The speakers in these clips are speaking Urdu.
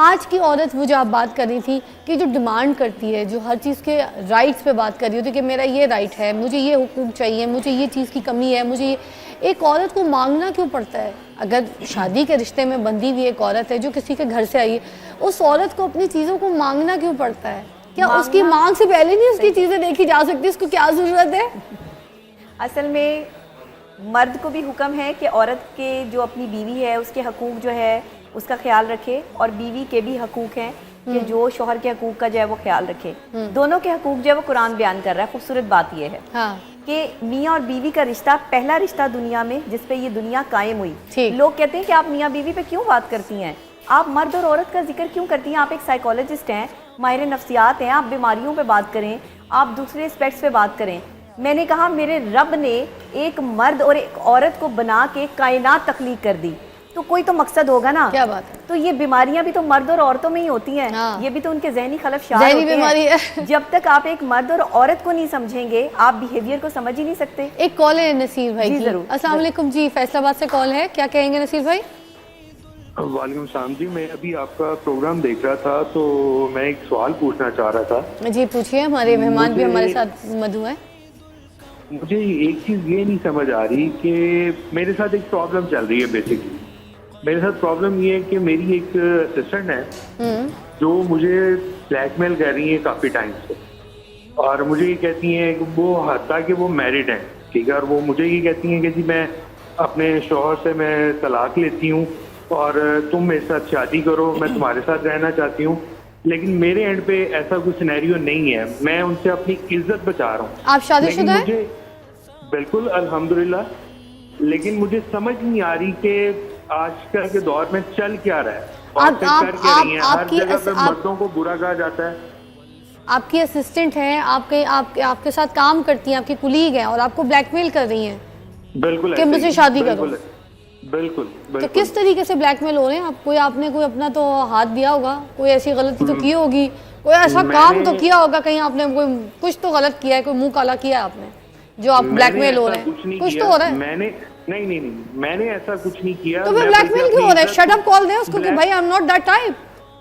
آج کی عورت وہ جو آپ بات کر رہی تھی کہ جو ڈیمانڈ کرتی ہے, جو ہر چیز کے رائٹس پہ بات کر رہی ہوتی ہے کہ میرا یہ رائٹ ہے, مجھے یہ حقوق چاہیے, مجھے یہ چیز کی کمی ہے, مجھے ایک عورت کو مانگنا کیوں پڑتا ہے؟ اگر شادی کے رشتے میں بندھی ہوئی ایک عورت ہے جو کسی کے گھر سے آئی ہے, اس عورت کو اپنی چیزوں کو مانگنا کیوں پڑتا ہے؟ کیا اس کی مانگ سے پہلے نہیں اس کی چیزیں دیکھی جا سکتی؟ اس کو کیا ضرورت ہے؟ اصل میں مرد کو بھی حکم ہے کہ عورت کے جو اپنی بیوی ہے اس کے حقوق جو ہے اس کا خیال رکھے, اور بیوی کے بھی حقوق ہیں کہ جو شوہر کے حقوق کا جو ہے وہ خیال رکھے. دونوں کے حقوق جو ہے وہ قرآن بیان کر رہا ہے. خوبصورت بات یہ ہے کہ میاں اور بیوی کا رشتہ پہلا رشتہ دنیا میں جس پہ یہ دنیا قائم ہوئی. لوگ کہتے ہیں کہ آپ میاں بیوی پہ کیوں بات کرتی ہیں, آپ مرد اور عورت کا ذکر کیوں کرتی ہیں؟ آپ ایک سائیکالوجسٹ ہیں, ماہر نفسیات ہیں, آپ بیماریوں پہ بات کریں, آپ دوسرے اسپیکٹس پہ بات کریں. میں نے کہا میرے رب نے ایک مرد اور ایک عورت کو بنا کے کائنات تخلیق کر دی, تو کوئی تو مقصد ہوگا نا. کیا بات ہے. تو یہ بیماریاں بھی تو مرد اور عورتوں میں ہی ہوتی ہیں, یہ بھی تو ان کے ذہنی خلفشار ہوتے ہیں. بیماری ہے. جب تک آپ ایک مرد اور عورت کو نہیں سمجھیں گے آپ بیہیویئر کو سمجھ ہی نہیں سکتے. ایک کال ہے نصیر بھائی جی کی. ضرور. السلام علیکم جی, فیصل آباد سے کال ہے, کیا کہیں گے نصیر بھائی؟ وعلیکم السلام جی, میں ابھی آپ کا پروگرام دیکھ رہا تھا تو میں ایک سوال پوچھنا چاہ رہا تھا. جی پوچھئے, ہمارے مہمان بھی ہمارے ساتھ مدعو ہیں. مجھے ایک چیز یہ نہیں سمجھ آ رہی کہ میرے ساتھ ایک پرابلم چل رہی ہے. بیسکلی میرے ساتھ پرابلم یہ ہے کہ میری ایک اسسٹنٹ ہے جو مجھے بلیک میل کر رہی ہیں کافی ٹائم سے, اور مجھے یہ کہتی ہیں کہ وہ حتیٰ کہ وہ میرڈ ہیں, ٹھیک ہے, اور وہ مجھے یہ کہتی ہیں کہ جی میں اپنے شوہر سے میں طلاق لیتی ہوں اور تم میرے ساتھ شادی کرو, میں تمہارے ساتھ رہنا چاہتی ہوں. لیکن میرے اینڈ پہ ایسا کوئی سینیریو نہیں ہے, میں ان سے اپنی عزت بچا رہا ہوں. آپ شادی شدہ ہیں؟ مجھے بالکل الحمدللہ, لیکن مجھے سمجھ نہیں آ رہی کہ آج کل کے دور میں چل کیا رہا ہے, عورتیں کر کیا رہی ہیں. ہر جگہ پہ مردوں کو برا کہا جاتا ہے. آپ کی اسسٹنٹ ہیں, آپ کے ساتھ کام کرتی ہیں, آپ کی کولیگ ہیں, اور آپ کو بلیک میل کر رہی ہیں بالکل کہ مجھے شادی کرو. بالکل. تو کس طریقے سے بلیک میل ہو رہے ہیں آپ نے کوئی اپنا تو ہاتھ دیا ہوگا, کوئی ایسی غلطی تو کی ہوگی, کوئی ایسا کام تو کیا ہوگا, کہیں آپ نے کوئی کچھ تو غلط کیا ہے, کوئی منہ کالا کیا ہے آپ نے جو آپ بلیک میل ہو رہے ہیں؟ کچھ تو ہو رہا ہے. نہیں, میں نے ایسا کچھ نہیں کیا. تو پھر بلیک میل کیوں ہو رہا ہے؟ شٹ اپ کال دیں اس کو کہ بھائی I am not that type,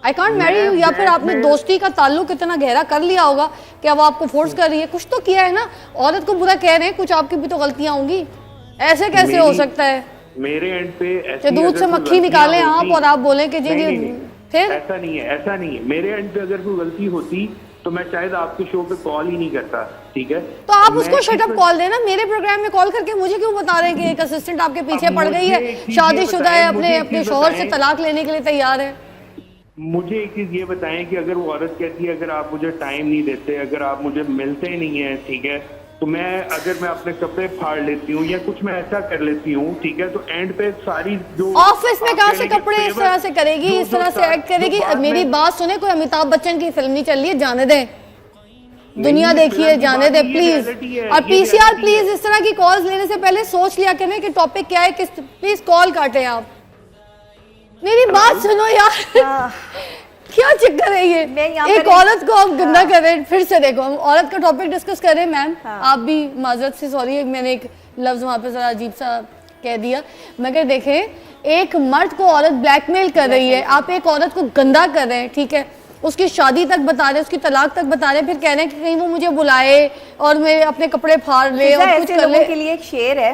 I can't میری یو. یا پھر آپ نے دوستی کا تعلق اتنا گہرا کر لیا ہوگا کہ اب آپ کو فورس کر رہی ہے. کچھ تو کیا ہے نا, عورت کو برا کہہ رہے ہیں, کچھ آپ کی بھی تو غلطیاں ہوں گی. ایسے کیسے ہو سکتا ہے میرے اینڈ پہ کہ دودھ سے مکھی نکالیں آپ اور آپ بولیں کہ جی پھر؟ ایسا نہیں ہے. میرے اینڈ پہ اگر کوئی غلطی ہوتی تو میں شاید آپ کے شو پہ کال ہی نہیں کرتا, ٹھیک ہے. تو آپ اس کو شٹ اپ کال دینا. میرے پروگرام میں کال کر کے مجھے کیوں بتا رہے ہیں کہ ایک اسسٹنٹ آپ کے پیچھے پڑ گئی ہے, شادی شدہ ہے, اپنے شوہر سے طلاق لینے کے لیے تیار ہے. مجھے ایک چیز یہ بتائیں کہ اگر وہ عورت کہتی ہے اگر آپ مجھے ٹائم نہیں دیتے, اگر آپ مجھے ملتے نہیں ہیں, ٹھیک ہے, تو اگر میں اپنے کپڑے پھاڑ لیتی ہوں یا کچھ میں ایسا کر لیتی ہوں, ٹھیک ہے, تو اینڈ پہ ساری جو آفس میں کہاں سے کپڑے اس طرح سے کرے گی, اس طرح سے ایکٹ کرے گی. میری بات سنیں, کوئی امیتابھ بچن کی فلم نہیں چل رہی ہے, جانے دیں, دنیا دیکھیے, جانے دیں پلیز. اور پی سی آر پلیز اس طرح کی کالز لینے سے پہلے سوچ لیا کریں کہ ٹاپک کیا ہے, پلیز کال کاٹیں. آپ میری بات سنو یار, کیا چکر ہے یہ؟ ایک عورت کو آپ گندا کر رہے ہیں. پھر سے دیکھو, ہم عورت کا ٹاپک ڈسکس کر رہے ہیں. میم آپ بھی معذرت سے سوری, میں نے ایک لفظ وہاں پہ ذرا عجیب سا کہہ دیا, مگر دیکھیں ایک مرد کو عورت بلیک میل کر رہی ہے, آپ ایک عورت کو گندا کر رہے ہیں, ٹھیک ہے, اس کی شادی تک بتا رہے ہیں, اس کی طلاق تک بتا رہے ہیں, پھر کہہ رہے ہیں کہ کہیں وہ مجھے بلائے اور میں اپنے کپڑے پھاڑ لے اور کچھ کر لے. کے لیے ایک شعر ہے,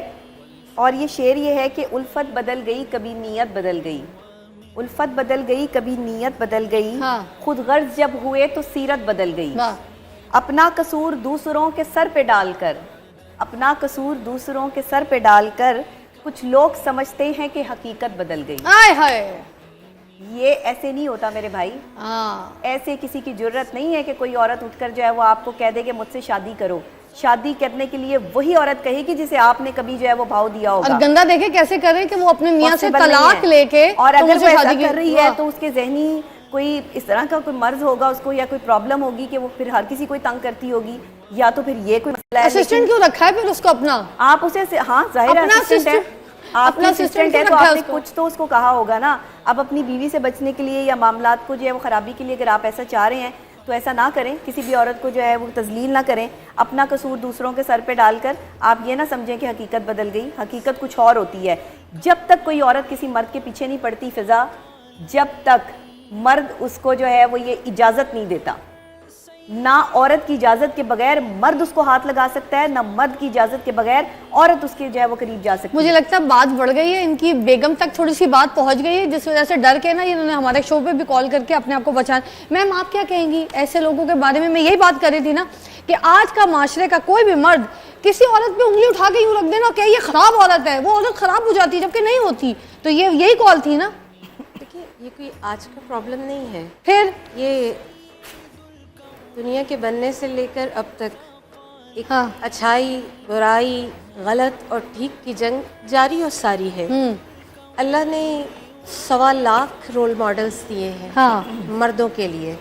اور یہ شعر یہ ہے کہ الفت بدل گئی کبھی نیت بدل گئی, الفت بدل گئی کبھی نیت بدل گئی, خود غرض جب ہوئے تو سیرت بدل گئی. اپنا قصور دوسروں کے سر پہ ڈال کر, اپنا قصور دوسروں کے سر پہ ڈال کر کچھ لوگ سمجھتے ہیں کہ حقیقت بدل گئی. یہ ایسے نہیں ہوتا میرے بھائی, ایسے کسی کی جرت نہیں ہے کہ کوئی عورت اٹھ کر جو ہے وہ آپ کو کہہ دے کہ مجھ سے شادی کرو. شادی کرنے کے لیے وہی عورت کہے گی جسے آپ نے کبھی جو ہے وہ بھاؤ دیا ہوگا. اور گندا دیکھے کیسے کر رہے ہیں کہ وہ اپنے میاں سے طلاق لے کے, اور اگر وہ ایسا کر رہی ہے تو اس کے ذہنی کوئی اس طرح کا کوئی مرض ہوگا اس کو, یا کوئی پرابلم ہوگی کہ وہ پھر ہر کسی کو تنگ کرتی ہوگی, یا تو پھر یہ کوئی مسئلہ ہے. اسسٹنٹ کیوں رکھا ہے پھر اس کو اپنا؟ آپ اسے, ہاں ظاہر ہے اسسٹنٹ ہے, آپ کا اسسٹنٹ ہے تو آپ نے کچھ تو اس کو کہا ہوگا نا. اب اپنی بیوی سے بچنے کے لیے یا معاملات کو جو ہے وہ خرابی کے لیے اگر آپ ایسا چاہ رہے ہیں تو ایسا نہ کریں, کسی بھی عورت کو جو ہے وہ تذلیل نہ کریں. اپنا قصور دوسروں کے سر پہ ڈال کر آپ یہ نہ سمجھیں کہ حقیقت بدل گئی. حقیقت کچھ اور ہوتی ہے. جب تک کوئی عورت کسی مرد کے پیچھے نہیں پڑتی فضا, جب تک مرد اس کو جو ہے وہ یہ اجازت نہیں دیتا، نہ عورت کی اجازت کے بغیر مرد اس کو ہاتھ لگا سکتا ہے، نہ مرد کی اجازت کے بغیر عورت اس کے جو ہے وہ قریب جا سکتی ہے۔ مجھے لگتا ہے بات بڑھ گئی ہے، ان کی بیگم تک تھوڑی سی بات پہنچ گئی ہے، جس وجہ سے ڈر کے نا انہوں نے ہمارے شو پہ بھی کال کر کے اپنے آپ کو بچانا۔ میم آپ کیا کہیں گی ایسے لوگوں کے بارے میں یہی بات کر رہی تھی نا کہ آج کا معاشرے کا کوئی بھی مرد کسی عورت پہ انگلی اٹھا کے یوں رکھ دینا کہ یہ خراب عورت ہے، وہ عورت خراب ہو جاتی ہے جبکہ نہیں ہوتی، تو یہی کال تھی نا۔ دیکھیے یہ کوئی آج کا پرابلم نہیں ہے، پھر یہ دنیا کے بننے سے لے کر اب تک ایک ہاں اچھائی برائی غلط اور ٹھیک کی جنگ جاری اور ساری ہے۔ اللہ نے 1.25 لاکھ رول ماڈلز دیے ہیں ہاں مردوں کے لیے،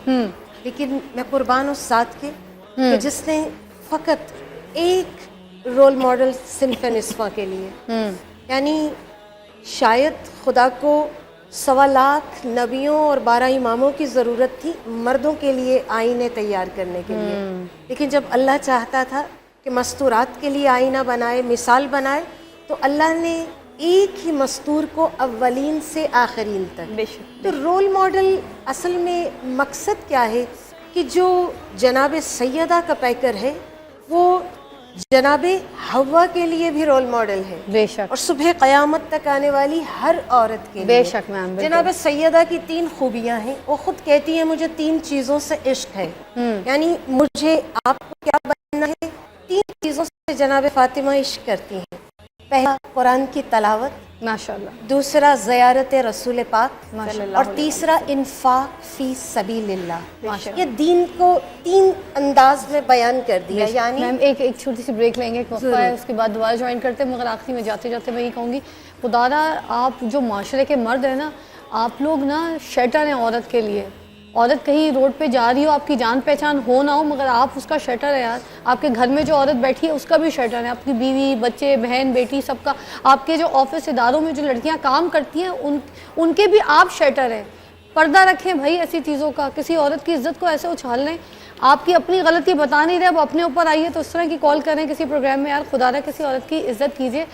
لیکن میں قربان ہوں ساتھ کے کہ جس نے فقط ایک رول ماڈل صنف نسواں کے لیے، یعنی شاید خدا کو 1.25 لاکھ نبیوں اور 12 اماموں کی ضرورت تھی مردوں کے لیے آئینے تیار کرنے کے لیے، لیکن جب اللہ چاہتا تھا کہ مستورات کے لیے آئینہ بنائے، مثال بنائے، تو اللہ نے ایک ہی مستور کو اولین سے آخرین تک۔ تو رول ماڈل اصل میں مقصد کیا ہے کہ جو جناب سیدہ کا پیکر ہے وہ جناب حوا کے لیے بھی رول ماڈل ہے، بے شک اور صبح قیامت تک آنے والی ہر عورت کے لیے۔ بے شک میم، جناب سیدہ کی 3 خوبیاں ہیں، وہ خود کہتی ہیں مجھے 3 چیزوں سے عشق ہے، یعنی مجھے آپ کو کیا بننا ہے، 3 چیزوں سے جناب فاطمہ عشق کرتی ہیں۔ پہلا قرآن کی تلاوت، ماشاءاللہ، دوسرا زیارت رسول پاک، ماشاءاللہ، اور تیسرا انفاق فی سبیل اللہ۔ یہ دین کو 3 انداز میں بیان کر دیا، یعنی میم ایک چھوٹی سی بریک لیں گے، ایک وقفہ ہے، اس کے بعد دوبارہ جوائن کرتے ہیں، مگر آخری میں جاتے جاتے میں یہ کہوں گی خدا را آپ جو معاشرے کے مرد ہیں نا، آپ لوگ نا شیٹر ہیں عورت کے لیے۔ عورت کہیں روڈ پہ جا رہی ہو، آپ کی جان پہچان ہو نہ ہو، مگر آپ اس کا شیٹر ہے یار۔ آپ کے گھر میں جو عورت بیٹھی ہے اس کا بھی شیٹر ہے، آپ کی بیوی بچے بہن بیٹی سب کا۔ آپ کے جو آفس اداروں میں جو لڑکیاں کام کرتی ہیں ان کے بھی آپ شیٹر ہیں۔ پردہ رکھیں بھائی ایسی چیزوں کا، کسی عورت کی عزت کو ایسے اچھال لیں۔ آپ کی اپنی غلطی بتا نہیں رہے، وہ اپنے اوپر آئیے تو اس طرح کی کال کریں کسی پروگرام میں، یار خدا نہ کسی عورت کی عزت کیجیے۔